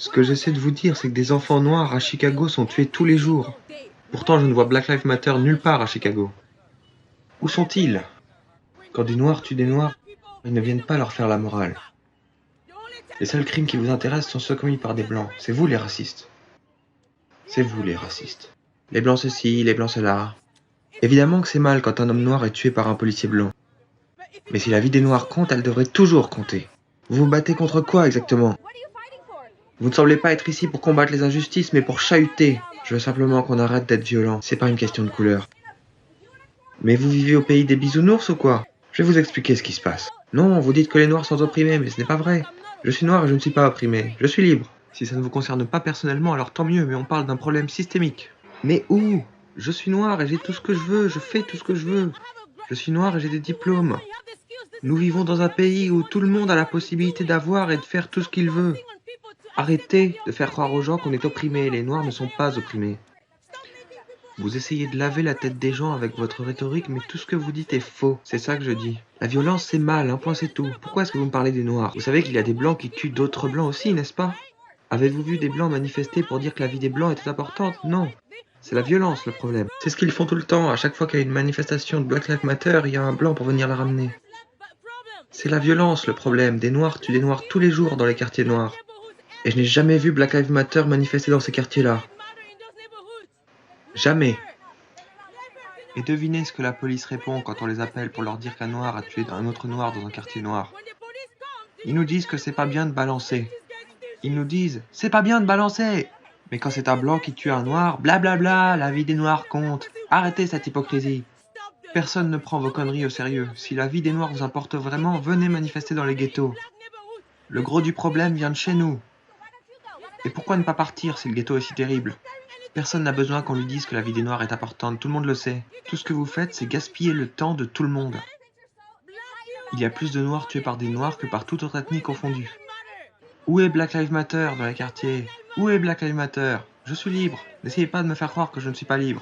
Ce que j'essaie de vous dire, c'est que des enfants noirs à Chicago sont tués tous les jours. Pourtant, je ne vois Black Lives Matter nulle part à Chicago. Où sont-ils? Quand des noirs tuent des noirs, ils ne viennent pas leur faire la morale. Les seuls crimes qui vous intéressent sont ceux commis par des blancs. C'est vous les racistes. C'est vous les racistes. Les blancs ceci, les blancs cela. Évidemment que c'est mal quand un homme noir est tué par un policier blanc. Mais si la vie des noirs compte, elle devrait toujours compter. Vous vous battez contre quoi exactement? Vous ne semblez pas être ici pour combattre les injustices, mais pour chahuter. Je veux simplement qu'on arrête d'être violent. C'est pas une question de couleur. Mais vous vivez au pays des bisounours ou quoi? Je vais vous expliquer ce qui se passe. Non, vous dites que les noirs sont opprimés, mais ce n'est pas vrai. Je suis noir et je ne suis pas opprimé. Je suis libre. Si ça ne vous concerne pas personnellement, alors tant mieux, mais on parle d'un problème systémique. Mais où? Je suis noir et j'ai tout ce que je veux, je fais tout ce que je veux. Je suis noir et j'ai des diplômes. Nous vivons dans un pays où tout le monde a la possibilité d'avoir et de faire tout ce qu'il veut. Arrêtez de faire croire aux gens qu'on est opprimés. Les noirs ne sont pas opprimés. Vous essayez de laver la tête des gens avec votre rhétorique, mais tout ce que vous dites est faux. C'est ça que je dis. La violence, c'est mal, un point c'est tout. Pourquoi est-ce que vous me parlez des noirs? Vous savez qu'il y a des blancs qui tuent d'autres blancs aussi, n'est-ce pas? Avez-vous vu des blancs manifester pour dire que la vie des blancs était importante? Non. C'est la violence, le problème. C'est ce qu'ils font tout le temps. À chaque fois qu'il y a une manifestation de Black Lives Matter, il y a un blanc pour venir la ramener. C'est la violence, le problème. Des noirs tuent des noirs tous les jours dans les quartiers noirs. Et je n'ai jamais vu Black Lives Matter manifester dans ces quartiers-là. Jamais. Et devinez ce que la police répond quand on les appelle pour leur dire qu'un noir a tué un autre noir dans un quartier noir. Ils nous disent que c'est pas bien de balancer. Ils nous disent « c'est pas bien de balancer !» Mais quand c'est un blanc qui tue un noir, blablabla, la vie des noirs compte. Arrêtez cette hypocrisie. Personne ne prend vos conneries au sérieux. Si la vie des noirs vous importe vraiment, venez manifester dans les ghettos. Le gros du problème vient de chez nous. Et pourquoi ne pas partir si le ghetto est si terrible? Personne n'a besoin qu'on lui dise que la vie des noirs est importante, tout le monde le sait. Tout ce que vous faites, c'est gaspiller le temps de tout le monde. Il y a plus de noirs tués par des noirs que par toute autre ethnie confondue. Où est Black Lives Matter dans les quartiers? Où est Black Lives Matter? Je suis libre. N'essayez pas de me faire croire que je ne suis pas libre.